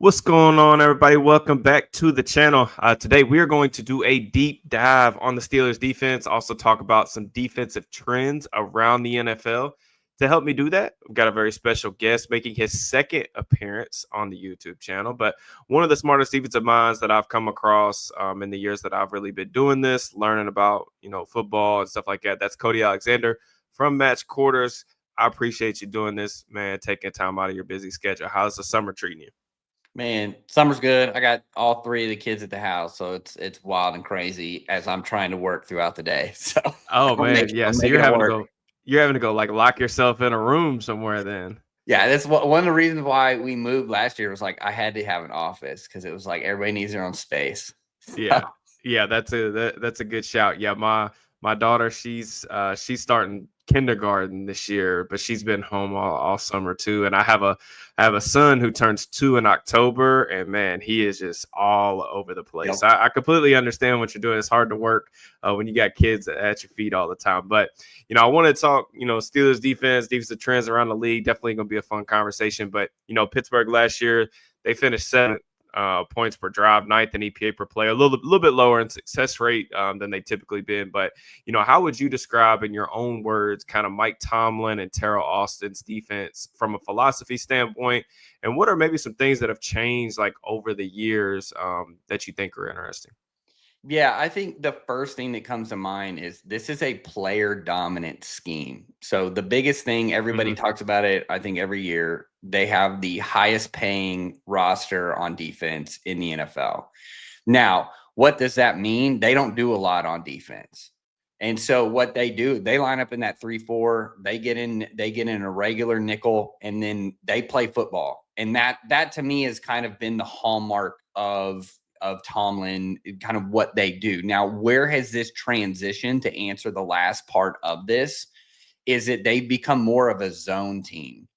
What's going on, everybody? Welcome back to the channel. Today, we are going to do a deep dive on the Steelers defense, also talk about some defensive trends around the NFL. To help me do that, we've got a very special guest making his second appearance on the YouTube channel, but one of the smartest defensive minds that I've come across in the years that I've really been doing this, learning about, football and stuff like that. That's Cody Alexander from Match Quarters. I appreciate you doing this, man, taking time out of your busy schedule. How's the summer treating you? Man, summer's good. I got all three of the kids at the house, so it's wild and crazy as I'm trying to work throughout the day. So Oh man, yeah. I'm So making it work. you're having to go like lock yourself in a room somewhere then. Yeah, that's one of the reasons why we moved last year was like I had to have an office because it was like everybody needs their own space. Yeah. Yeah, that's a good shout. Yeah, my daughter, she's starting kindergarten this year, but she's been home all summer too. And I have a son who turns 2 in October, and man, he is just all over the place. Yep. I completely understand what you're doing. It's hard to work when you got kids at your feet all the time. But I want to talk, Steelers defensive trends around the league. Definitely gonna be a fun conversation. But Pittsburgh last year, they finished seventh. Points per drive, ninth in EPA per play, a little bit lower in success rate than they typically been. But how would you describe in your own words kind of Mike Tomlin and Terrell Austin's defense from a philosophy standpoint? And what are maybe some things that have changed like over the years that you think are interesting? Yeah, I think the first thing that comes to mind is this is a player dominant scheme. So the biggest thing everybody Mhm. talks about it, I think every year, they have the highest paying roster on defense in the NFL. Now, what does that mean? They don't do a lot on defense. And so what they do, they line up in that 3-4, they get in a regular nickel, and then they play football. And that to me has kind of been the hallmark of Tomlin, kind of what they do. Now, where has this transitioned to answer the last part of this? Is that they've become more of a zone team,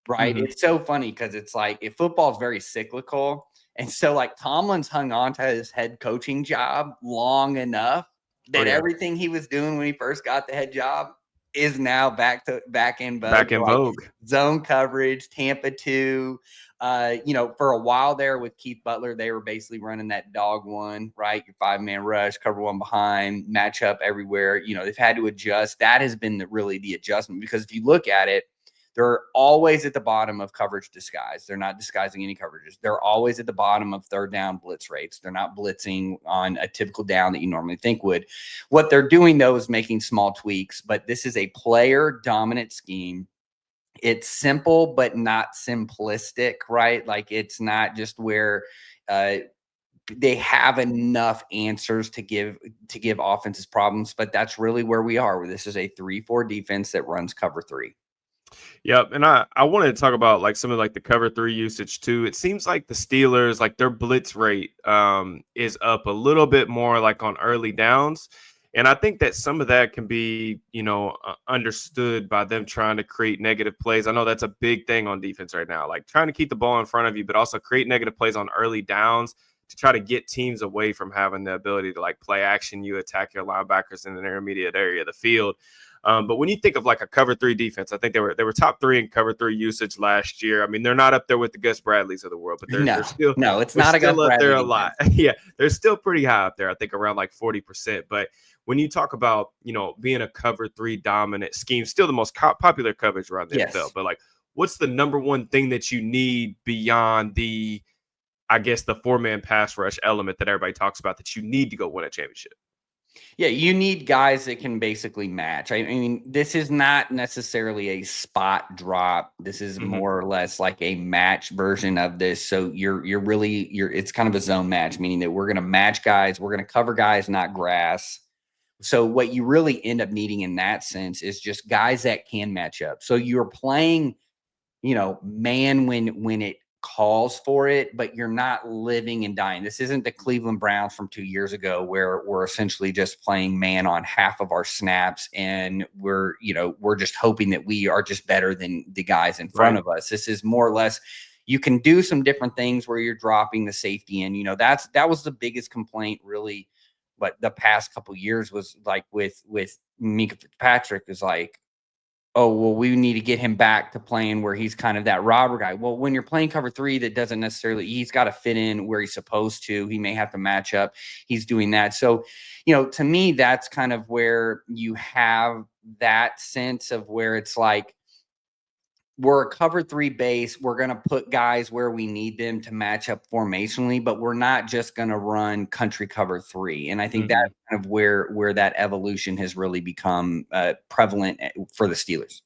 right? Mhm. It's so funny because it's like if football is very cyclical. And so like Tomlin's hung on to his head coaching job long enough Oh that yeah, everything he was doing when he first got the head job is now back in vogue. back in Like vogue. zone coverage, Tampa 2. For a while there with Keith Butler, they were basically running that dog one, right? Your 5-man rush, cover one behind, match up everywhere. They've had to adjust. That has been really the adjustment because if you look at it, they're always at the bottom of coverage disguise. They're not disguising any coverages. They're always at the bottom of third down blitz rates. They're not blitzing on a typical down that you normally think would. What they're doing, though, is making small tweaks, but this is a player dominant scheme. It's simple, but not simplistic, right? Like it's not just where uh, they have enough answers to give offenses problems, but that's really where we are. Where this is a 3-4 defense that runs cover 3. Yep, and I wanted to talk about like some of like the cover three usage too. It seems like the Steelers, like their blitz rate is up a little bit more like on early downs. And I think that some of that can be, understood by them trying to create negative plays. I know that's a big thing on defense right now, like trying to keep the ball in front of you, but also create negative plays on early downs to try to get teams away from having the ability to like play action. You attack your linebackers in an intermediate area of the field. But when you think of like a cover three defense, I think they were top three in cover three usage last year. I mean, they're not up there with the Gus Bradleys of the world, but they're No, they're still no, it's they're not a Gus still up there Bradley a lot. defense. Yeah, they're still pretty high up there. I think around like 40%. But when you talk about being a cover three dominant scheme, still the most popular coverage around the NFL. Yes. But like, what's the number one thing that you need beyond the, I guess, the 4-man pass rush element that everybody talks about that you need to go win a championship? Yeah, you need guys that can basically match. I mean, this is not necessarily a spot drop. This is Hmm. more or less like a match version of this. So you're it's kind of a zone match, meaning that we're going to match guys, we're going to cover guys, not grass. So what you really end up needing in that sense is just guys that can match up. So you're playing man when it calls for it, but you're not living and dying. This isn't the Cleveland Browns from 2 years ago where we're essentially just playing man on half of our snaps and we're just hoping that we are just better than the guys in front Right. of us. This is more or less you can do some different things where you're dropping the safety in. That was the biggest complaint really, but the past couple years was like with Minka Fitzpatrick is like oh, well, we need to get him back to playing where he's kind of that robber guy. Well, when you're playing cover three, that doesn't necessarily, he's got to fit in where he's supposed to. He may have to match up. He's doing that. So, to me, that's kind of where you have that sense of where it's like, we're a cover three base. We're going to put guys where we need them to match up formationally, but we're not just going to run country cover three. And I think Mhm. that's kind of where that evolution has really become prevalent for the Steelers.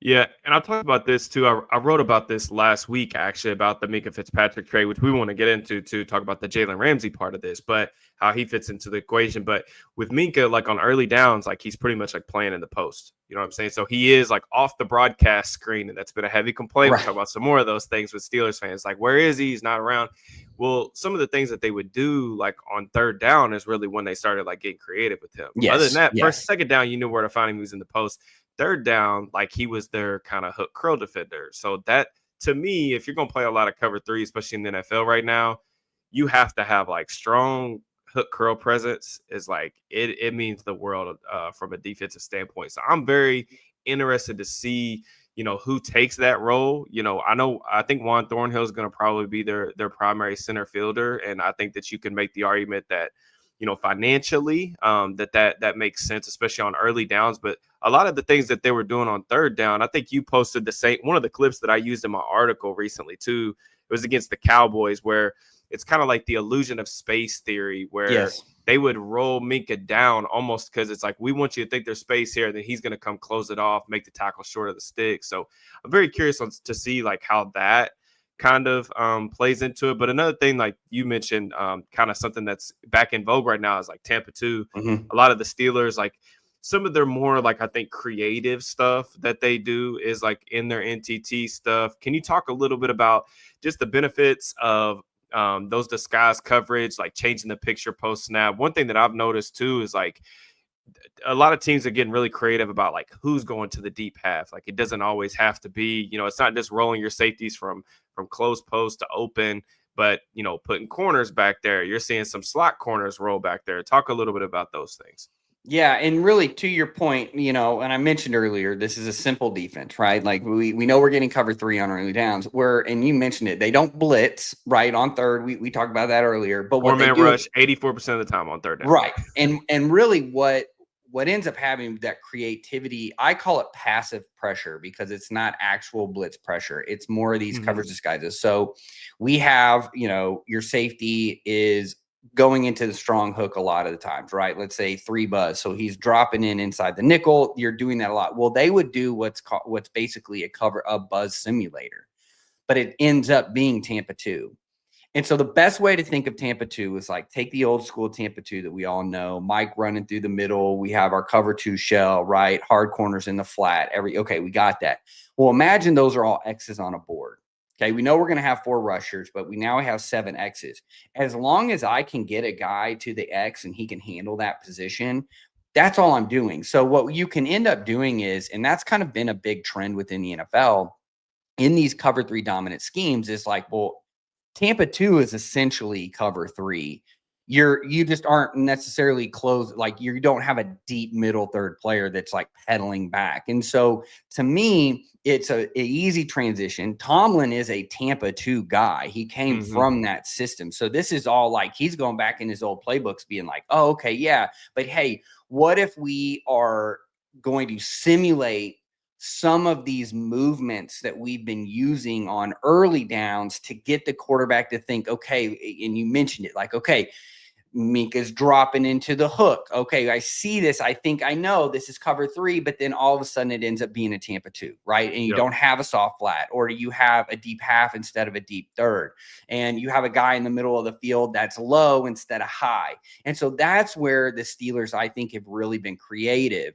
Yeah, and I talked about this too. I wrote about this last week, actually, about the Minka Fitzpatrick trade, which we want to get into to talk about the Jalen Ramsey part of this, but how he fits into the equation. But with Minka, like on early downs, like he's pretty much like playing in the post. You know what I'm saying? So he is like off the broadcast screen, and that's been a heavy complaint. We Right. talk about some more of those things with Steelers fans. Like, where is he? He's not around. Well, some of the things that they would do, like on third down, is really when they started like getting creative with him. Other than Yes. that, Yes. first, second down, you knew where to find him. He was in the post. Third down, like he was their kind of hook curl defender. So that, to me, if you're going to play a lot of cover three, especially in the NFL right now, you have to have like strong hook curl presence. Is like it means the world from a defensive standpoint. So I'm very interested to see who takes that role. I think Juan Thornhill is going to probably be their primary center fielder, and I think that you can make the argument that financially, that makes sense, especially on early downs. But a lot of the things that they were doing on third down, I think you posted the same one of the clips that I used in my article recently too. It was against the Cowboys, where it's kind of like the illusion of space theory, where Yes. they would roll Minka down almost because it's like, we want you to think there's space here, and then he's going to come close it off, make the tackle short of the stick. So I'm very curious to see like how that kind of plays into it. But another thing, like you mentioned, kind of something that's back in vogue right now is like Tampa 2. Mm-hmm. A lot of the Steelers, like some of their more like I think creative stuff that they do is like in their NTT stuff. Can you talk a little bit about just the benefits of those disguise coverage, like changing the picture post snap? One thing that I've noticed too is like a lot of teams are getting really creative about like who's going to the deep half. Like it doesn't always have to be, it's not just rolling your safeties from close post to open, but putting corners back there. You're seeing some slot corners roll back there. Talk a little bit about those things. Yeah, and really to your point, and I mentioned earlier, this is a simple defense, right? Like we know we're getting cover three on early downs. And you mentioned it, they don't blitz, right? On third, we talked about that earlier. But what they Four-man do, rush 84% of the time on third down. right? And really, what ends up having that creativity, I call it passive pressure because it's not actual blitz pressure. It's more of these coverage disguises. So we have, your safety is going into the strong hook a lot of the times, right? Let's say three buzz. So he's dropping in inside the nickel. You're doing that a lot. Well, they would do what's basically a buzz simulator, but it ends up being Tampa 2. And so the best way to think of Tampa 2 is like take the old school Tampa 2 that we all know, Mike running through the middle. We have our cover 2 shell, right? Hard corners in the flat. Okay, we got that. Well, imagine those are all X's on a board. Okay, we know we're going to have 4 rushers, but we now have 7 X's. As long as I can get a guy to the X and he can handle that position, that's all I'm doing. So what you can end up doing is, and that's kind of been a big trend within the NFL in these cover 3 dominant schemes, is like, well, Tampa 2 is essentially cover 3. You just aren't necessarily close, like you don't have a deep middle third player that's like pedaling back. And so to me, it's a easy transition. Tomlin is a Tampa 2 guy. He came from that system. So this is all like he's going back in his old playbooks being like, oh, okay, yeah. But hey, what if we are going to simulate some of these movements that we've been using on early downs to get the quarterback to think, okay, and you mentioned it, like, okay, Minka's dropping into the hook. Okay, I see this. I think I know this is cover 3, but then all of a sudden it ends up being a Tampa 2, right? And you don't have a soft flat, or you have a deep half instead of a deep third. And you have a guy in the middle of the field that's low instead of high. And so that's where the Steelers, I think, have really been creative.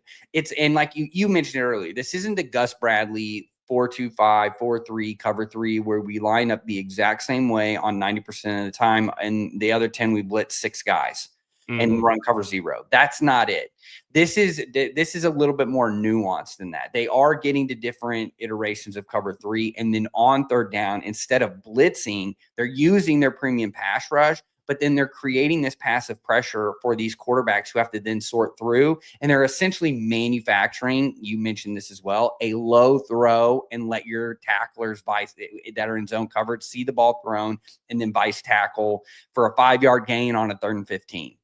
And like you mentioned earlier, this isn't the Gus Bradley 4-2-5, 4-3, cover 3, where we line up the exact same way on 90% of the time, and the other 10 we blitz 6 guys and run cover 0. That's not it. This is a little bit more nuanced than that. They are getting to different iterations of cover 3, and then on third down, instead of blitzing, they're using their premium pass rush, but then they're creating this passive pressure for these quarterbacks who have to then sort through, and they're essentially manufacturing, you mentioned this as well, a low throw and let your tacklers that are in zone coverage see the ball thrown and then vice tackle for a 5-yard gain on a 3rd and 15.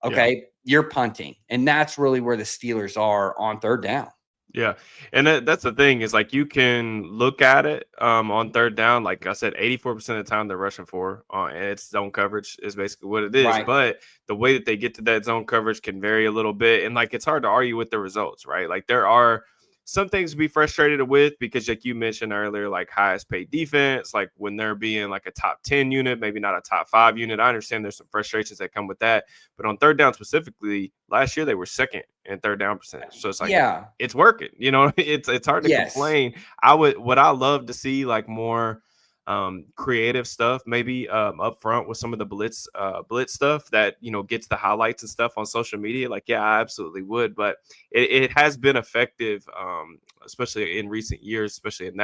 Okay, Yeah. you're punting, and that's really where the Steelers are on 3rd down. Yeah, and that's the thing is like you can look at it on 3rd down. Like I said, 84% of the time they're rushing for, and it's zone coverage is basically what it is. Right. But the way that they get to that zone coverage can vary a little bit, and like it's hard to argue with the results, right? Like there are some things to be frustrated with because, like you mentioned earlier, like highest paid defense, like when they're being like a top 10 unit, maybe not a top 5 unit. I understand there's some frustrations that come with that, but on 3rd down specifically, last year they were second in 3rd down percentage. So it's like Yeah. it's working. You know, it's hard to Yes. complain. What I love to see like more creative stuff maybe up front with some of the blitz stuff that gets the highlights and stuff on social media. Like yeah, I absolutely would, but it has been effective, especially in recent years, especially in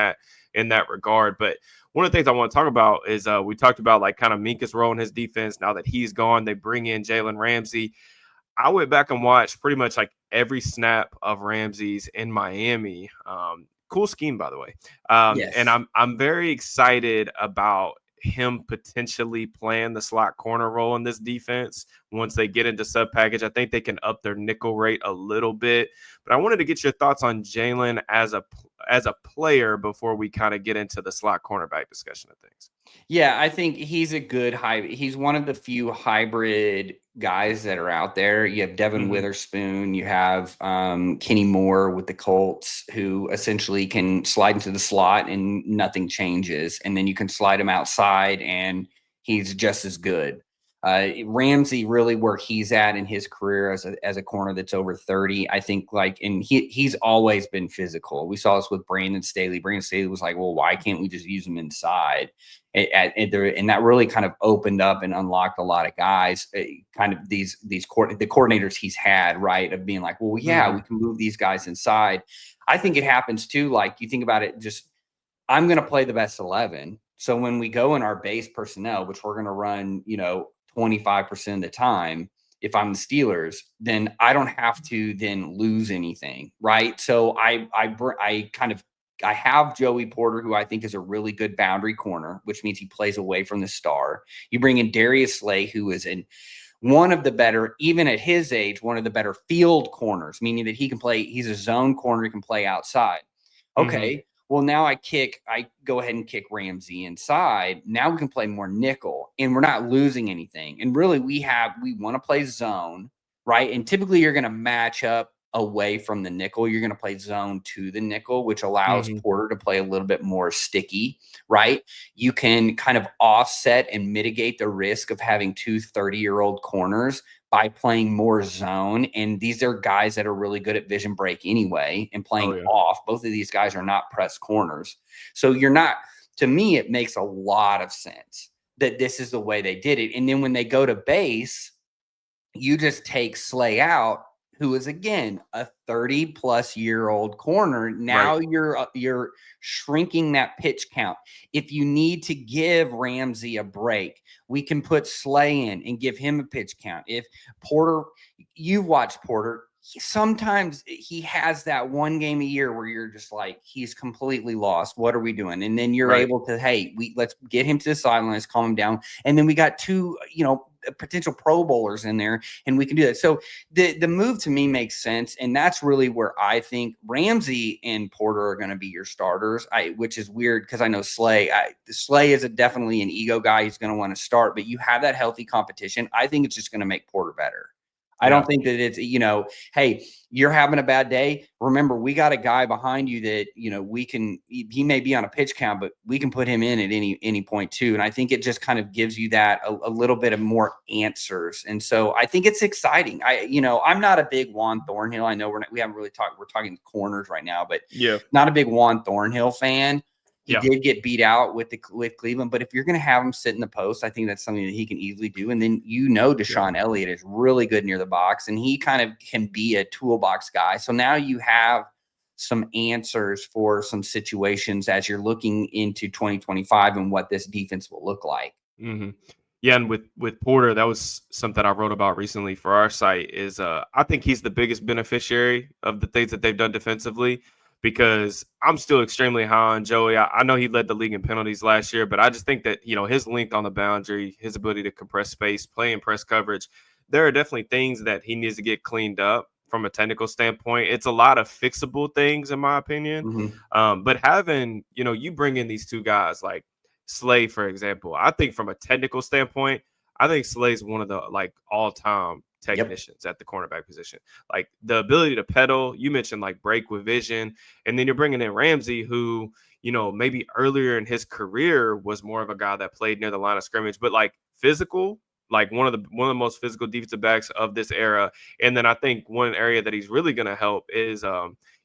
that regard. But one of the things I want to talk about is we talked about like kind of Minka's role in his defense. Now that he's gone, they bring in Jalen Ramsey. I went back and watched pretty much like every snap of Ramsey's in Miami. Cool scheme, by the way. And Yes. I'm very excited about him potentially playing the slot corner role in this defense once they get into sub package. I think they can up their nickel rate a little bit. But I wanted to get your thoughts on Jalen as a player before we kind of get into the slot cornerback discussion of things. Yeah, I think he's a good hybrid. He's one of the few hybrid guys that are out there. You have Devin Hmm. Witherspoon, you have Kenny Moore with the Colts, who essentially can slide into the slot and nothing changes. And then you can slide him outside and he's just as good. Ramsey, really where he's at in his career as a corner that's over 30, I think and he's always been physical. We saw this with Brandon Staley. Brandon Staley was like, well, why can't we just use him inside? And that really kind of opened up and unlocked a lot of guys, kind of the coordinators he's had, right, of being like, well, yeah, we Hmm. can move these guys inside. I think it happens too. Like you think about it, just I'm going to play the best 11. So when we go in our base personnel, which we're going to run, 25% of the time, if I'm the Steelers, then I don't have to then lose anything, right? So I have Joey Porter, who I think is a really good boundary corner, which means he plays away from the star. You bring in Darius Slay, who is one of the better, even at his age, one of the better field corners, meaning that he can play. He's a zone corner. He can play outside. Hmm. Okay. Well, now I go ahead and kick Ramsey inside. Now we can play more nickel and we're not losing anything. And really, we want to play zone, right? And typically you're going to match up away from the nickel. You're going to play zone to the nickel, which allows Hmm. Porter to play a little bit more sticky, right? You can kind of offset and mitigate the risk of having two 30-year-old corners by playing more zone. And these are guys that are really good at vision break anyway and Oh playing yeah. off. Both of these guys are not press corners. So to me, it makes a lot of sense that this is the way they did it. And then when they go to base, you just take Slay out, who is again a 30-plus-year-old corner. Right. Now you're shrinking that pitch count. If you need to give Ramsey a break, we can put Slay in and give him a pitch count. If Porter, you've watched Porter. Sometimes he has that one game a year where you're just like, he's completely lost. What are we doing? And then you're Right. able to, hey, let's get him to the sidelines, calm him down. And then we got two, potential Pro Bowlers in there, and we can do that. So the move to me makes sense, and that's really where I think Ramsey and Porter are going to be your starters. Which is weird because I know Slay is definitely an ego guy. He's going to want to start, but you have that healthy competition. I think it's just going to make Porter better. I don't Yeah. think that it's, hey, you're having a bad day. Remember, we got a guy behind you that, he may be on a pitch count, but we can put him in at any point too. And I think it just kind of gives you that a little bit of more answers. And so I think it's exciting. I'm not a big Juan Thornhill. I know we haven't really talked, we're talking corners right now, but Yeah. not a big Juan Thornhill fan. He Yeah. did get beat out with Cleveland, but if you're going to have him sit in the post, I think that's something that he can easily do. And then Yeah. Deshaun Elliott is really good near the box, and he kind of can be a toolbox guy. So now you have some answers for some situations as you're looking into 2025 and what this defense will look like. Hmm. Yeah, and with Porter, that was something I wrote about recently for our site. Is I think he's the biggest beneficiary of the things that they've done defensively, because I'm still extremely high on Joey. I know he led the league in penalties last year, but I just think that his length on the boundary, his ability to compress space, play in press coverage, there are definitely things that he needs to get cleaned up from a technical standpoint. It's a lot of fixable things, in my opinion. Mm-hmm. But having you bring in these two guys like Slay, for example, I think from a technical standpoint, I think Slay's one of the like all-time Yep. technicians at the cornerback position. Like the ability to pedal, you mentioned like break with vision, and then you're bringing in Ramsey, who maybe earlier in his career was more of a guy that played near the line of scrimmage, but like physical, like one of the most physical defensive backs of this era. And then I think one area that he's really going to help is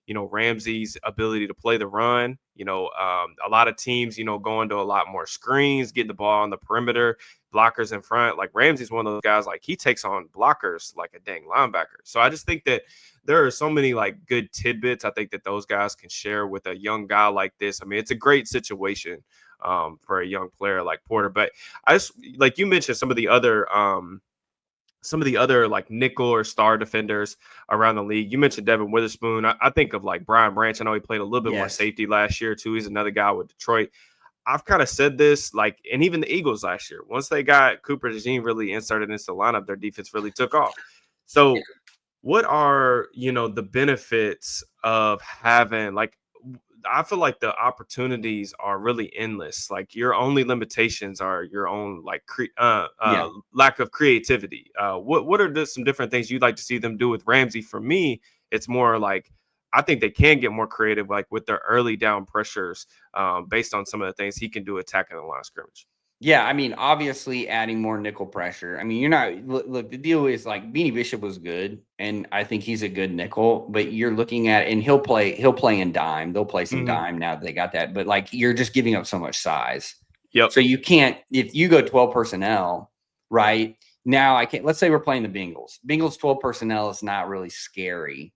Ramsey's ability to play the run. A lot of teams, going to a lot more screens, getting the ball on the perimeter, blockers in front. Like Ramsey's one of those guys, like he takes on blockers like a dang linebacker. So I just think that there are so many like good tidbits I think that those guys can share with a young guy like this. I mean, it's a great situation for a young player like Porter. But I just, like you mentioned, some of the other like nickel or star defenders around the league. You mentioned Devin Witherspoon. I think of like Brian Branch. I know he played a little bit more Yes. safety last year too. He's another guy with Detroit. I've kind of said this, like, and even the Eagles last year, once they got Cooper DeJean really inserted into the lineup, their defense really took off. So what are the benefits of having like I feel like the opportunities are really endless. Like your only limitations are your own like Yeah. lack of creativity. What are some different things you'd like to see them do with Ramsey? For me, it's more like I think they can get more creative, like with their early down pressures, based on some of the things he can do attacking the line of scrimmage. Yeah, I mean, obviously adding more nickel pressure. I mean, you're not look, the deal is like Beanie Bishop was good, and I think he's a good nickel, but you're looking at and he'll play in dime. They'll play some Hmm. dime now that they got that, but like you're just giving up so much size. Yep. So you can't if you go 12 personnel, right? Now I can't let's say we're playing the Bengals. Bengals 12 personnel is not really scary,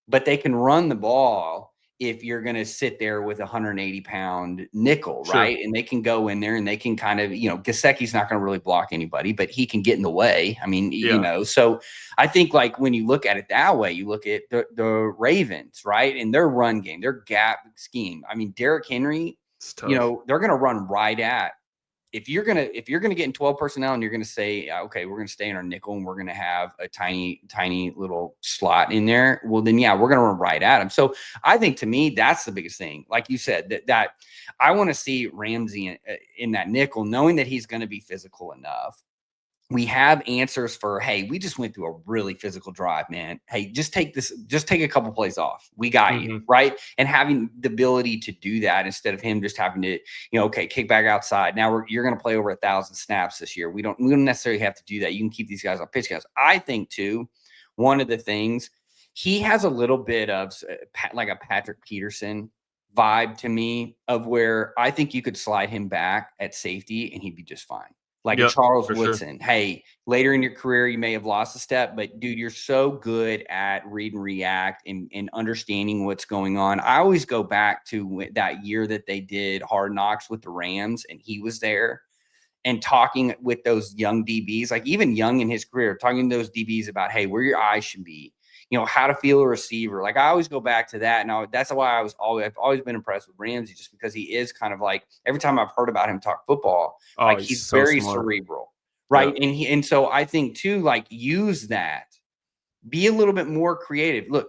but they can run the ball if you're going to sit there with a 180-pound nickel, Sure. right? And they can go in there and they can kind of, Gasecki's not going to really block anybody, but he can get in the way. I mean, Yeah. so I think like when you look at it that way, you look at the Ravens, right? And their run game, their gap scheme. I mean, Derrick Henry, It's tough. they're going to run right at if you're gonna get in 12 personnel and you're gonna say, okay, we're gonna stay in our nickel and we're gonna have a tiny little slot in there, well then yeah, we're gonna run right at him. So I think to me that's the biggest thing. Like you said, that I want to see Ramsey in that nickel, knowing that he's gonna be physical enough. We have answers for, hey, we just went through a really physical drive, man. Hey, just take a couple plays off. We got you, Hmm. right? And having the ability to do that instead of him just having to, okay, kick back outside. Now you're going to play over 1,000 snaps this year. We don't necessarily have to do that. You can keep these guys on pitch guys. I think too, one of the things he has a little bit of like a Patrick Peterson vibe to me, of where I think you could slide him back at safety and he'd be just fine, like a Yep. Charles For sure. Woodson. Hey, later in your career, you may have lost a step, but dude, you're so good at read and react and understanding what's going on. I always go back to that year that they did Hard Knocks with the Rams, and he was there and talking with those young DBs, like even young in his career, talking to those DBs about, hey, where your eyes should be, how to feel a receiver. Like I always go back to that. And that's why I've always been impressed with Ramsey, just because he is kind of like, every time I've heard about him talk football, Oh, like he's he's so very smart. cerebral. Right. Yep. And so I think too, like use that, be a little bit more creative. Look,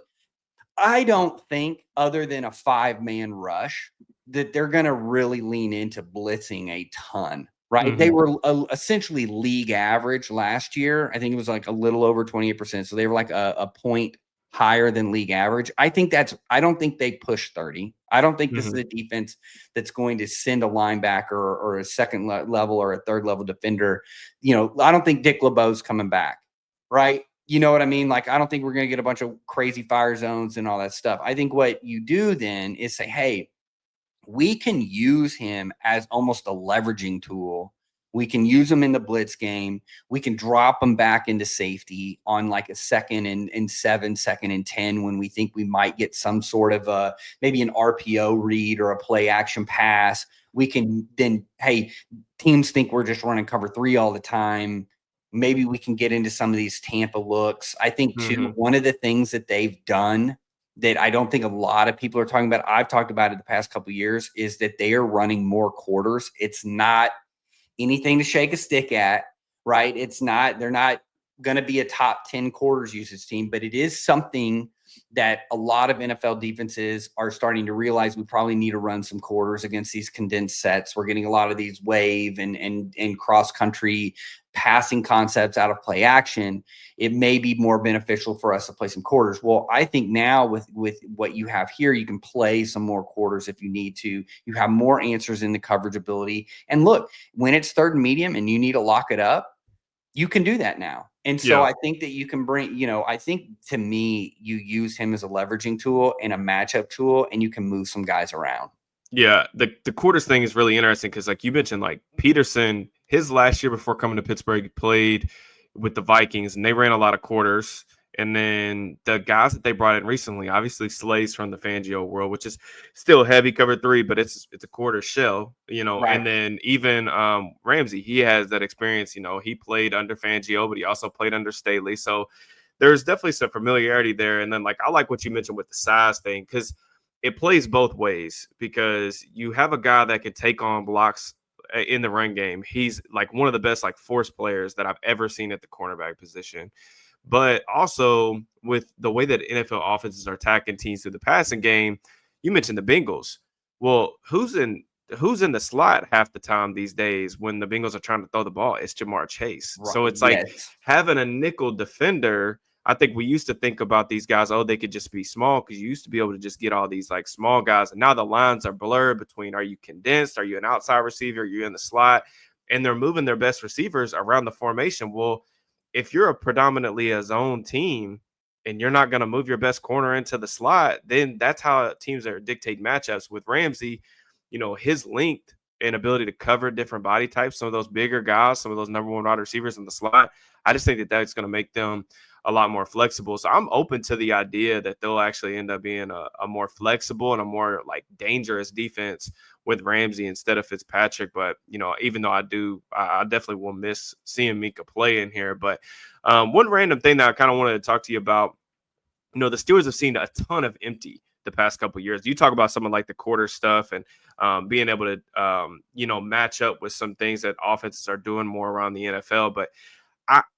I don't think, other than a 5-man rush, that they're going to really lean into blitzing a ton, right? They Hmm. were essentially league average last year. I think it was like a little over 28%. So they were like a point higher than league average. I don't think they push 30. I don't think this is Hmm. a defense that's going to send a linebacker or a second level or a third level defender. I don't think Dick LeBeau's coming back, right? You know what I mean? Like, I don't think we're going to get a bunch of crazy fire zones and all that stuff. I think what you do then is say, hey, we can use him as almost a leveraging tool. We can use him in the blitz game. We can drop him back into safety on like a second and 7, second and 10, when we think we might get some sort of maybe an RPO read or a play action pass. we can then, hey, teams think we're just running cover 3 all the time. Maybe we can get into some of these Tampa looks. I think too, Hmm. one of the things that they've done that I don't think a lot of people are talking about, I've talked about it the past couple of years, is that they are running more quarters. It's not anything to shake a stick at, right? They're not going to be a top 10 quarters usage team, but it is something that a lot of NFL defenses are starting to realize we probably need to run some quarters against these condensed sets. We're getting a lot of these wave and cross country passing concepts out of play action. It may be more beneficial for us to play some quarters. Well, I think now with what you have here, you can play some more quarters if you need to. You have more answers in the coverage ability. And look, when it's third and medium and you need to lock it up, you can do that now. And so Yeah. I think that you can bring, I think to me, you use him as a leveraging tool and a matchup tool, and you can move some guys around. Yeah, the quarters thing is really interesting because, like you mentioned, like Peterson, his last year before coming to Pittsburgh, he played with the Vikings, and they ran a lot of quarters. And then the guys that they brought in recently, obviously Slays from the Fangio world, which is still heavy cover 3, but it's a quarter shell, Right. And then even Ramsey, he has that experience. He played under Fangio, but he also played under Staley, so there's definitely some familiarity there. And then, like, I like what you mentioned with the size thing because it plays both ways because you have a guy that can take on blocks in the run game. He's like one of the best like force players that I've ever seen at the cornerback position. But also with the way that NFL offenses are attacking teams through the passing game, you mentioned the Bengals. Well, who's in the slot half the time these days when the Bengals are trying to throw the ball? It's Jamar Chase. Right. So it's like Yes. having a nickel defender. I think we used to think about these guys, oh, they could just be small because you used to be able to just get all these like small guys. And now the lines are blurred between, are you condensed? Are you an outside receiver? Are you in the slot? And they're moving their best receivers around the formation. Well, if you're a predominantly a zone team and you're not going to move your best corner into the slot, then that's how teams are dictate matchups. With Ramsey, his length and ability to cover different body types, some of those bigger guys, some of those number one wide receivers in the slot, I just think that that's going to make them a lot more flexible. So I'm open to the idea that they'll actually end up being a more flexible and a more like dangerous defense with Ramsey instead of Fitzpatrick. But, even though I definitely will miss seeing Mika play in here. But one random thing that I kind of wanted to talk to you about, the Steelers have seen a ton of empty the past couple of years. You talk about some of like the quarter stuff and being able to, match up with some things that offenses are doing more around the NFL. But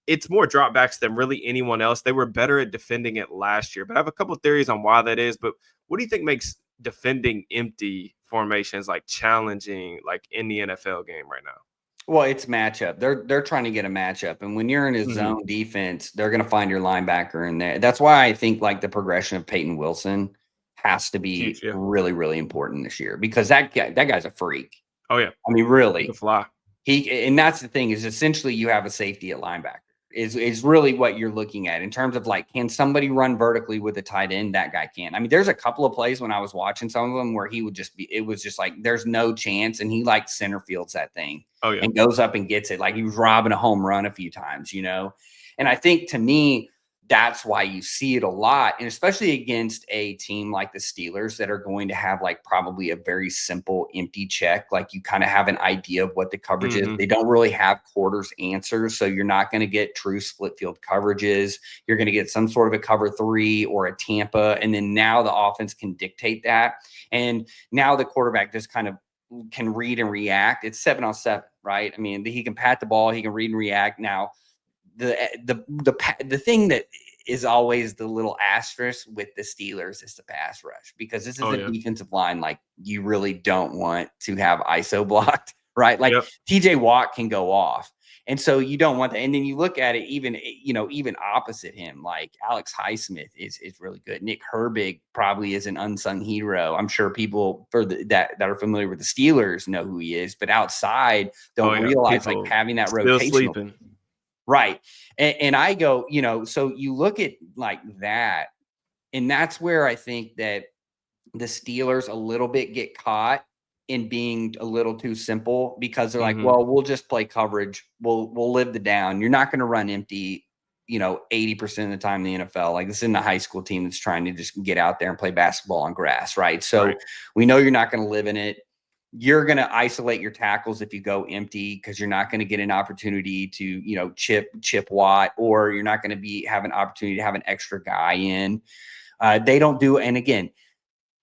it's more dropbacks than really anyone else. They were better at defending it last year, but I have a couple of theories on why that is. But what do you think makes defending empty formations like challenging, like in the NFL game right now? Well, it's matchup. They're trying to get a matchup, and when you're in a Hmm. zone defense, they're going to find your linebacker in there. That's why I think like the progression of Peyton Wilson has to Huge, be yeah. really, really important this year because that guy's a freak. Oh yeah, I mean, he can really, fly. and that's the thing is essentially you have a safety at linebacker is really what you're looking at in terms of like, can somebody run vertically with a tight end? That guy can. I mean, there's a couple of plays when I was watching some of them where he would just be, it was just like, there's no chance. And he like center fields that thing Oh yeah. and goes up and gets it. Like he was robbing a home run a few times. And I think to me, that's why you see it a lot. And especially against a team like the Steelers that are going to have like probably a very simple empty check. Like you kind of have an idea of what the coverage is. Hmm. They don't really have quarters answers. So you're not going to get true split field coverages. You're going to get some sort of a cover 3 or a Tampa. And then now the offense can dictate that. And now the quarterback just kind of can read and react. It's 7-on-7, right? I mean, he can pat the ball, he can read and react. Now, the thing that is always the little asterisk with the Steelers is the pass rush because this is Oh a yeah. defensive line like you really don't want to have ISO blocked, right? Like Yep. TJ Watt can go off. And so you don't want that. And then you look at it, even opposite him, like Alex Highsmith is really good. Nick Herbig probably is an unsung hero. I'm sure people that are familiar with the Steelers know who he is, but outside Oh don't yeah. realize like People having that still rotational. sleeping. Right. And I go, so you look at like that, and that's where I think that the Steelers a little bit get caught in being a little too simple because they're like, Hmm. well, we'll just play coverage. We'll live the down. You're not going to run empty, 80% of the time in the NFL. Like this isn't a high school team that's trying to just get out there and play basketball on grass, right? Right. So we know you're not going to live in it. you're going to isolate your tackles if you go empty, because you're not going to get an opportunity to, chip Watt, or you're not going to have an opportunity to have an extra guy in. They don't do, and again,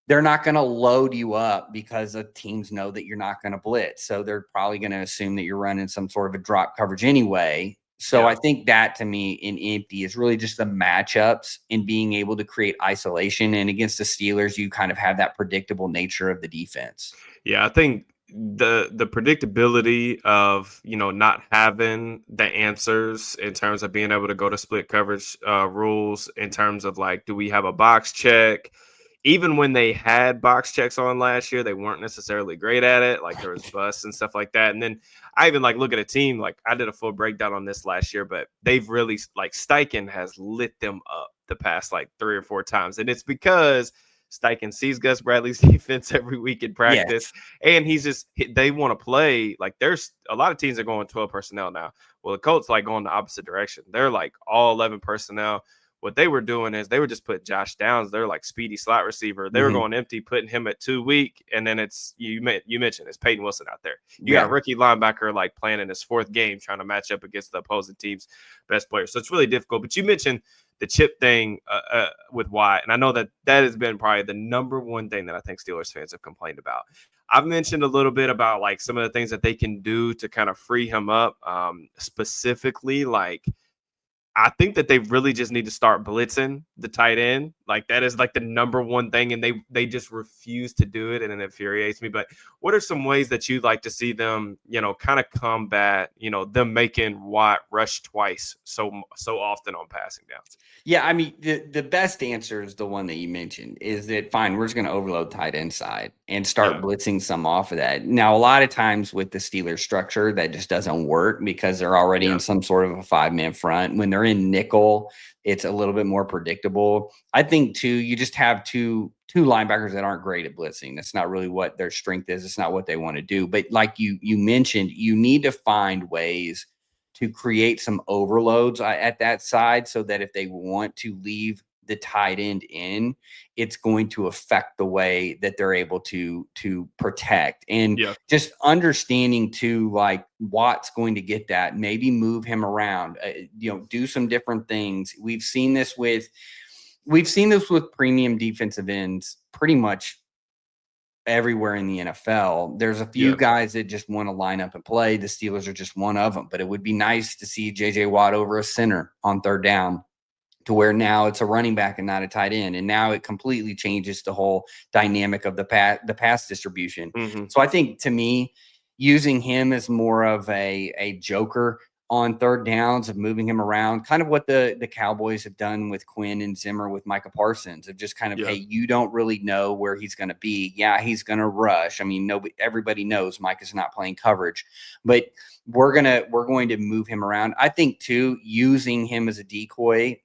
they're not going to load you up because the teams know that you're not going to blitz. So they're probably going to assume that you're running some sort of a drop coverage anyway. So I think that, to me, in empty is really just the matchups and being able to create isolation. And against the Steelers, you kind of have that predictable nature of the defense. Yeah, I think the predictability of not having the answers in terms of being able to go to split coverage rules, in terms of like, do we have a box check? Even when they had box checks on last year, they weren't necessarily great at it. Like there was busts and stuff like that. And then I even like look at a team, like I did a full breakdown on this last year, but they've really, like, Steichen has lit them up the past like 3 or 4 times. And it's because Steichen sees Gus Bradley's defense every week in practice. Yes. And they want to play. Like there's a lot of teams are going 12 personnel now. Well, the Colts like going the opposite direction. They're like all 11 personnel. What they were doing is they were just putting Josh Downs, they're like speedy slot receiver. They were going empty, putting him at 2 weak. And then you mentioned it's Peyton Wilson out there. You got a rookie linebacker like playing in his 4th game trying to match up against the opposing team's best player. So it's really difficult. But you mentioned the chip thing with Watt. And I know that has been probably the number one thing that I think Steelers fans have complained about. I've mentioned a little bit about like some of the things that they can do to kind of free him up, specifically like – I think that they really just need to start blitzing the tight end. Like that is like the number one thing, and they just refuse to do it, and it infuriates me. But what are some ways that you'd like to see them, kind of combat, them making Watt rush twice so often on passing downs? Yeah, I mean, the best answer is the one that you mentioned, is that fine, we're just going to overload tight end side and start blitzing some off of that. Now, a lot of times with the Steelers structure, that just doesn't work because they're already in some sort of a 5-man front. When they're in nickel, it's a little bit more predictable. I think too, you just have two linebackers that aren't great at blitzing. That's not really what their strength is. It's not what they want to do. But like you mentioned, you need to find ways to create some overloads at that side, so that if they want to leave the tight end in, it's going to affect the way that they're able to protect. And just understanding too, like Watt's going to get that, maybe move him around, do some different things. We've seen this with premium defensive ends pretty much everywhere in the NFL. There's a few guys that just want to line up and play. The Steelers are just one of them. But it would be nice to see JJ Watt over a center on 3rd down, to where now it's a running back and not a tight end. And now it completely changes the whole dynamic of the pass distribution. So I think, to me, using him as more of a joker on 3rd downs, of moving him around, kind of what the Cowboys have done with Quinn and Zimmer with Micah Parsons, of just kind of, hey, you don't really know where he's going to be. Yeah, he's going to rush. I mean, everybody knows Micah's not playing coverage, but we're going to move him around. I think too, using him as a decoy,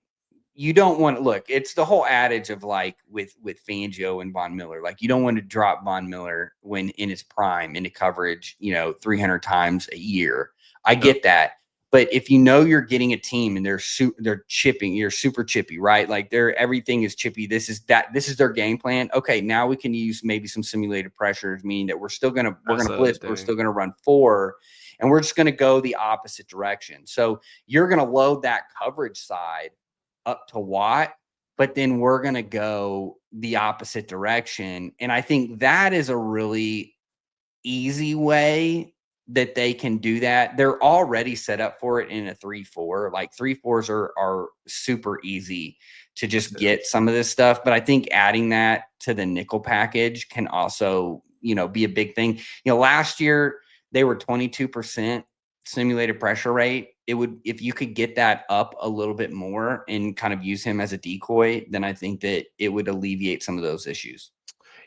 you don't want to look. It's the whole adage of like with Fangio and Von Miller. Like, you don't want to drop Von Miller when in his prime into coverage, 300 times a year. I get that. But if you're getting a team and they're chipping, you're super chippy, right? Like everything is chippy. This is their game plan. Okay, now we can use maybe some simulated pressures, meaning that we're gonna blitz, but we're still gonna run 4, and we're just gonna go the opposite direction. So you're gonna load that coverage side up to Watt, but then we're gonna go the opposite direction. And I think that is a really easy way that they can do that. They're already set up for it in a 3-4. Like 3-4s are super easy to just get some of this stuff. But I think adding that to the nickel package can also, be a big thing. Last year they were 22% simulated pressure rate. If you could get that up a little bit more and kind of use him as a decoy, then I think that it would alleviate some of those issues.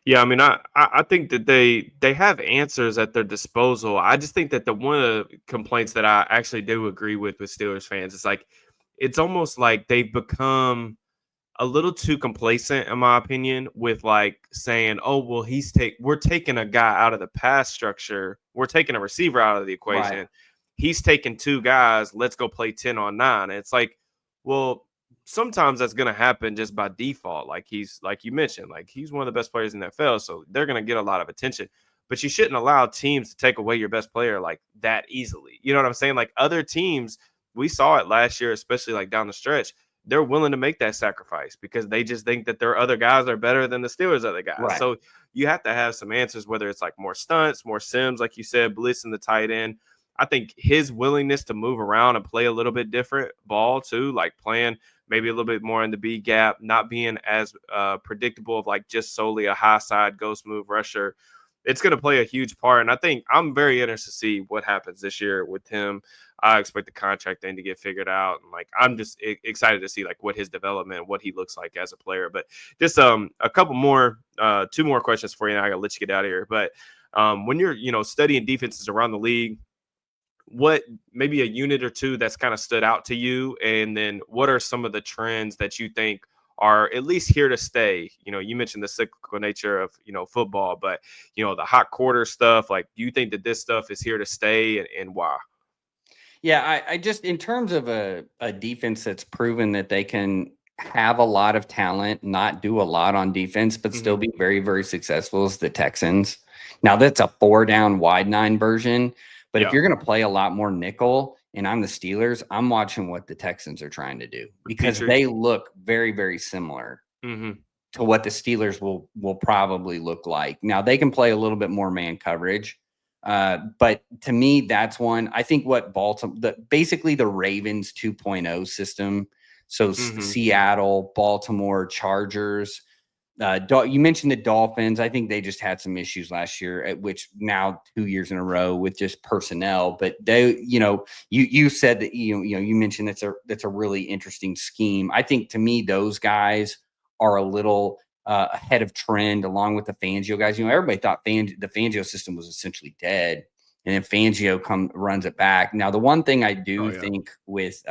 Yeah, I mean, I think that they have answers at their disposal. I just think that the one of the complaints that I actually do agree with Steelers fans is like, it's almost like they've become a little too complacent, in my opinion, with like saying, "Oh, well, we're taking a guy out of the pass structure, we're taking a receiver out of the equation. Right. He's taking 2 guys. Let's go play 10 on 9." And it's like, well, sometimes that's going to happen just by default. Like you mentioned, like he's one of the best players in the NFL, so they're going to get a lot of attention. but you shouldn't allow teams to take away your best player like that easily. You know what I'm saying? Like other teams, we saw it last year, especially like down the stretch. They're willing to make that sacrifice because they just think that their other guys are better than the Steelers' other guys. Right. So you have to have some answers, whether it's like more stunts, more sims, like you said, blitz in the tight end. I think his willingness to move around and play a little bit different ball too, like playing maybe a little bit more in the B gap, not being as predictable of like just solely a high side ghost move rusher. It's going to play a huge part. And I think I'm very interested to see what happens this year with him. I expect the contract thing to get figured out. And like, I'm just excited to see like what his development, what he looks like as a player. But just a couple more, two more questions for you. And I got to let you get out of here. But when you're, studying defenses around the league, what maybe a unit or two that's kind of stood out to you, and then what are some of the trends that you think are at least here to stay? You mentioned the cyclical nature of football, but the hot quarter stuff, like, do you think that this stuff is here to stay, and why? Yeah, I just, in terms of a defense that's proven that they can have a lot of talent, not do a lot on defense, but still be very, very successful, is the Texans. Now, that's a 4-down wide 9 version, but if Yeah, you're going to play a lot more nickel and I'm the Steelers, I'm watching what the Texans are trying to do, because Petrie. they look very, very similar to what the Steelers will probably look like. Now, they can play a little bit more man coverage. But to me, that's one. I think what basically the Ravens 2.0 system. So Seattle, Baltimore, Chargers. You mentioned the Dolphins. I think they just had some issues last year, at which now 2 years in a row with just personnel. But they, you said that you mentioned that's a really interesting scheme. I think, to me, those guys are a little ahead of trend, along with the Fangio guys. Everybody thought the Fangio system was essentially dead, and then Fangio runs it back. Now, the one thing I Oh do yeah. think with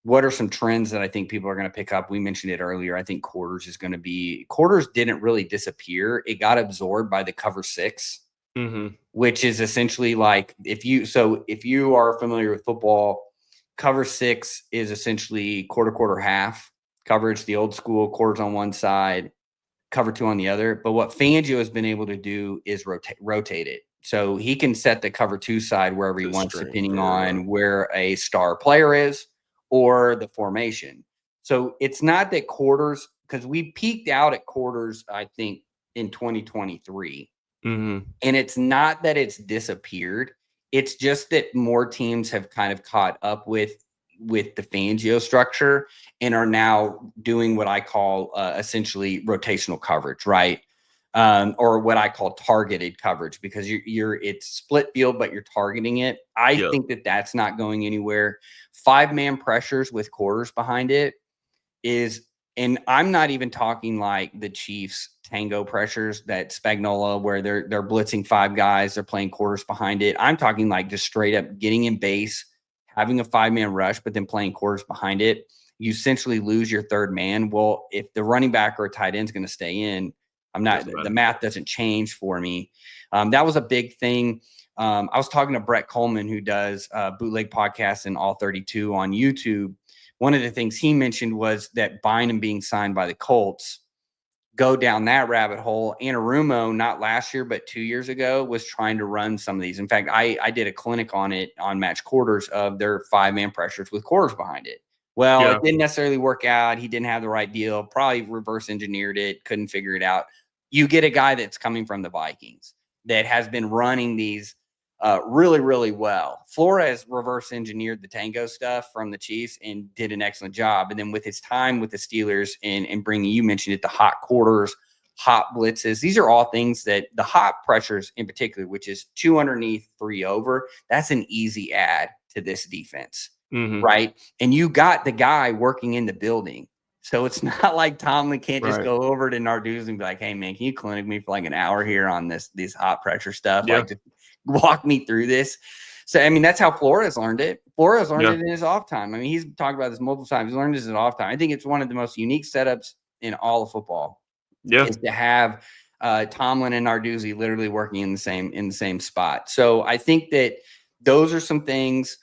what are some trends that I think people are going to pick up? We mentioned it earlier. I think quarters didn't really disappear. It got absorbed by the cover 6, which is essentially like, if you are familiar with football, cover 6 is essentially quarter, half coverage, the old school quarters on one side, cover 2 on the other. But what Fangio has been able to do is rotate it. So he can set the cover 2 side wherever he wants, depending on where a star player is or the formation. So it's not that quarters, because we peaked out at quarters, I think, in 2023. And it's not that it's disappeared. It's just that more teams have kind of caught up with the Fangio structure and are now doing what I call essentially rotational coverage, right? Or what I call targeted coverage, because it's split field, but you're targeting it. I Yep. think that that's not going anywhere. 5-man pressures with quarters behind it is, and I'm not even talking like the Chiefs tango pressures that Spagnuolo, where they're blitzing 5 guys, they're playing quarters behind it. I'm talking like just straight up getting in base, having a 5-man rush, but then playing quarters behind it. You essentially lose your third man. Well, if the running back or a tight end is going to stay in, the math doesn't change for me. That was a big thing. I was talking to Brett Coleman, who does Bootleg Podcasts and All 32 on YouTube. One of the things he mentioned was that Bynum being signed by the Colts, go down that rabbit hole. Anarumo, not last year, but 2 years ago, was trying to run some of these. In fact, I did a clinic on it on Match Quarters of their 5-man pressures with quarters behind it. Well, it didn't necessarily work out. He didn't have the right deal, probably reverse engineered it, couldn't figure it out. You get a guy that's coming from the Vikings that has been running these really, really well. Flores reverse engineered the tango stuff from the Chiefs and did an excellent job. And then with his time with the Steelers and bringing, you mentioned it, the hot quarters, hot blitzes, these are all things that the hot pressures in particular, which is 2 underneath, 3 over, that's an easy add to this defense, right? And you got the guy working in the building. So it's not like Tomlin can't just go over to Narduzzi and be like, hey, man, can you clinic me for like an hour here on this hot pressure stuff? Yeah. Like, just walk me through this. So, I mean, that's how Flores learned it. Flores learned it in his off time. I mean, he's talked about this multiple times. He learned this in off time. I think it's one of the most unique setups in all of football. Yeah. Is to have Tomlin and Narduzzi literally working in the same spot. So I think that those are some things.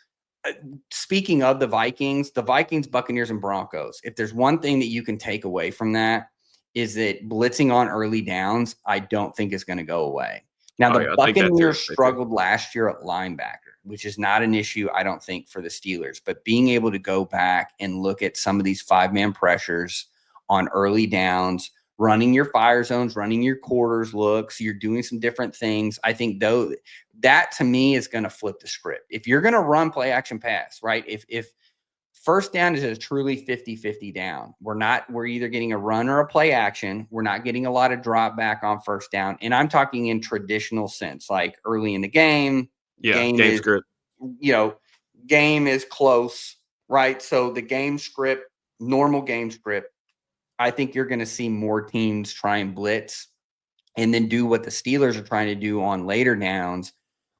Speaking of the Vikings, Buccaneers, and Broncos, if there's one thing that you can take away from that, is that blitzing on early downs, I don't think is going to go away. Now, Oh the yeah, I think that too. Buccaneers They too. struggled last year at linebacker, which is not an issue, I don't think, for the Steelers. But being able to go back and look at some of these 5-man pressures on early downs, running your fire zones, running your quarters looks, you're doing some different things. I think though that to me is going to flip the script. If you're going to run play action pass, right? If first down is a truly 50-50 down. We're either getting a run or a play action. We're not getting a lot of drop back on first down. And I'm talking in traditional sense, like early in the game, Yeah, game game is, script. you know, game is close, right? So the game script, normal game script, I think you're going to see more teams try and blitz and then do what the Steelers are trying to do on later downs,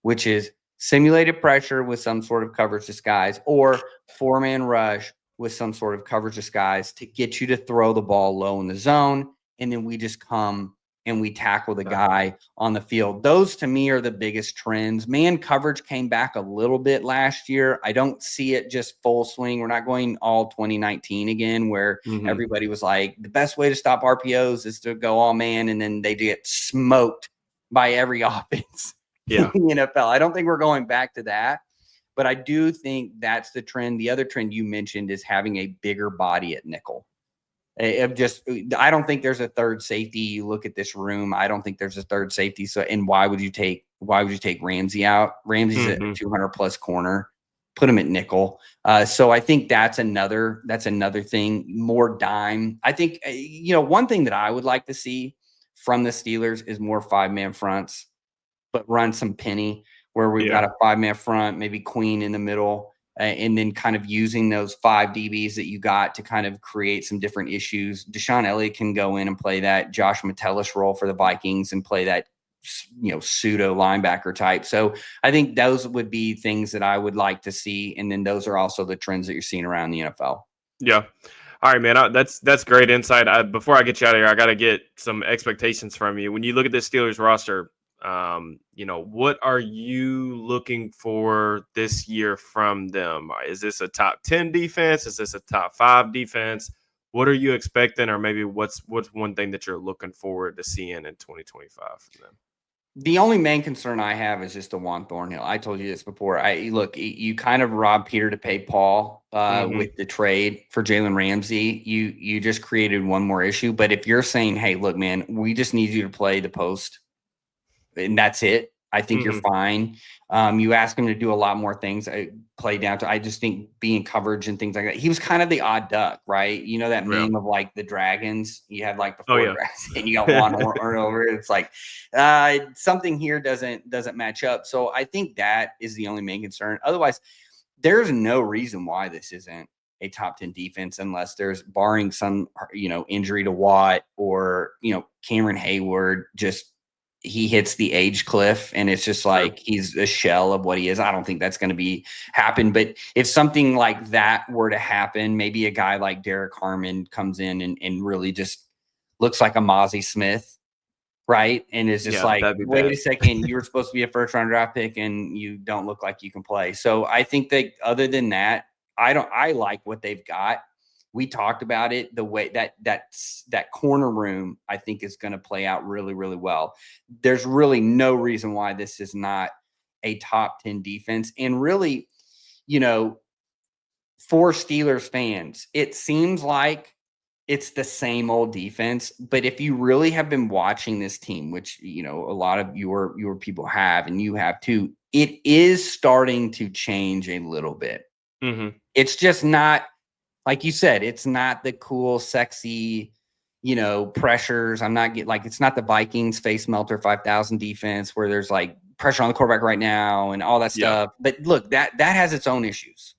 which is simulated pressure with some sort of coverage disguise or 4-man rush with some sort of coverage disguise to get you to throw the ball low in the zone. And then we just come and we tackle the guy on the field. Those to me are the biggest trends. Man coverage came back a little bit last year. I don't see it just full swing. We're not going all 2019 again, where Mm-hmm. everybody was like, the best way to stop RPOs is to go all man, and then they get smoked by every offense in Yeah. the NFL. I don't think we're going back to that, but I do think that's the trend. The other trend you mentioned is having a bigger body at nickel. I don't think there's a third safety. You look at this room, I don't think there's a third safety. So, and why would you take Ramsey out? Ramsey's a Mm-hmm. 200 plus corner. Put him at nickel. So I think that's another thing. More dime. I think one thing that I would like to see from the Steelers is more 5-man fronts, but run some penny where we've Yeah. got a 5-man front, maybe Queen in the middle, and then kind of using those 5 DBs that you got to kind of create some different issues. Deshaun Elliott can go in and play that Josh Metellus role for the Vikings and play that pseudo linebacker type. So I think those would be things that I would like to see, and then those are also the trends that you're seeing around the NFL. Yeah. All right, man. That's great insight. Before I get you out of here, I got to get some expectations from you. When you look at the Steelers roster, what are you looking for this year from them? Is this a top 10 defense? Is this a top 5 defense? What are you expecting, or maybe what's one thing that you're looking forward to seeing in 2025 from them? The only main concern I have is just the Juan Thornhill. I told you this before. You kind of robbed Peter to pay Paul Mm-hmm. with the trade for Jalen Ramsey. You just created one more issue. But if you're saying, hey, look, man, we just need you to play the post, and that's it, I think you're Mm-hmm. fine. You ask him to do a lot more things. I play down to. I just think being coverage and things like that. He was kind of the odd duck, right? You know that Yeah. meme of like the dragons. You had like the Oh 4 yeah. dragons, and you got one over it. It's like something here doesn't match up. So I think that is the only main concern. Otherwise, there's no reason why this isn't a top 10 defense unless there's barring some injury to Watt or Cameron Hayward just he hits the age cliff and it's just True. like he's a shell of what he is. I don't think that's going to happen. But if something like that were to happen, maybe a guy like Derek Harmon comes in and really just looks like a Mozzie Smith, right? And it's just Yeah, like, that'd be wait bad. a second, you were supposed to be a first round draft pick and you don't look like you can play. So I think that other than that, I like what they've got. We talked about it, the way that corner room, I think, is going to play out really, really well. There's really no reason why this is not a top 10 defense. And really, for Steelers fans, it seems like it's the same old defense. But if you really have been watching this team, which a lot of your people have, and you have too, it is starting to change a little bit. Mm-hmm. It's just not, like you said, it's not the cool, sexy, pressures. It's not the Vikings face melter 5,000 defense where there's like pressure on the quarterback right now and all that Yeah. stuff. But look, that has its own issues,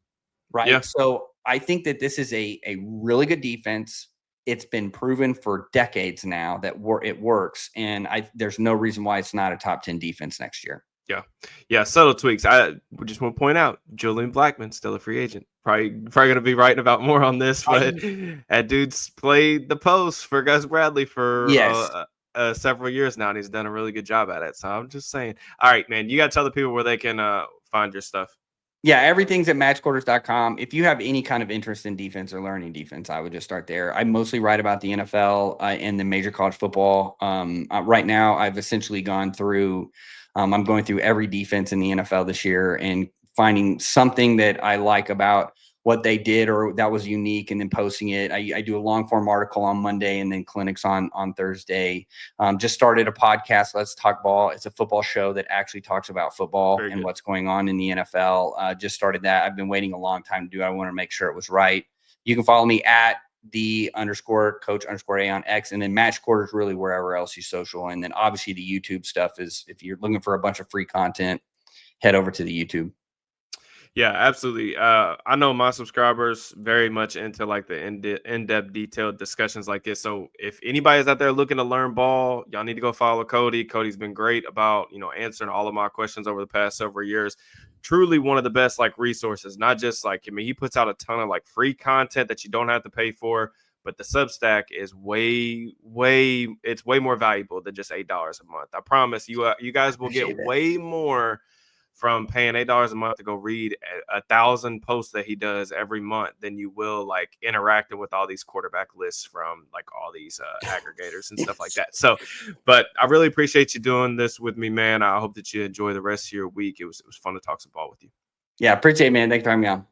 Yeah. right? So I think that this is a really good defense. It's been proven for decades now that it works, and there's no reason why it's not a top 10 defense next year. Yeah. Yeah. Subtle tweaks. I just want to point out Julian Blackman, still a free agent. Probably going to be writing about more on this, but that dude's played the post for Gus Bradley for Yes. several years now, and he's done a really good job at it. So I'm just saying. All right, man, you got to tell the people where they can find your stuff. Yeah, everything's at matchquarters.com. If you have any kind of interest in defense or learning defense, I would just start there. I mostly write about the NFL and the major college football. Right now, I've essentially gone through, I'm going through every defense in the NFL this year and finding something that I like about what they did or that was unique and then posting it. I do a long form article on Monday and then clinics on Thursday. Just started a podcast, Let's Talk Ball. It's a football show that actually talks about football Very and good. what's going on in the NFL. Just started that. I've been waiting a long time to do it. I want to make sure it was right. You can follow me at _coach_A on X, and then Match Quarters really wherever else you social. And then obviously the YouTube stuff is, if you're looking for a bunch of free content, head over to the YouTube. Yeah, absolutely. I know my subscribers very much into like the in-depth detailed discussions like this. So if anybody's out there looking to learn ball, y'all need to go follow Cody. Cody's been great about, answering all of my questions over the past several years. Truly one of the best like resources, not just like, he puts out a ton of like free content that you don't have to pay for, but the Substack is it's way more valuable than just $8 a month. I promise you, you guys will get way more from paying $8 a month to go read 1,000 posts that he does every month than you will like interacting with all these quarterback lists from like all these aggregators and stuff like that. So, but I really appreciate you doing this with me, man. I hope that you enjoy the rest of your week. It was fun to talk some ball with you. Yeah, appreciate it, man. Thanks for having me on.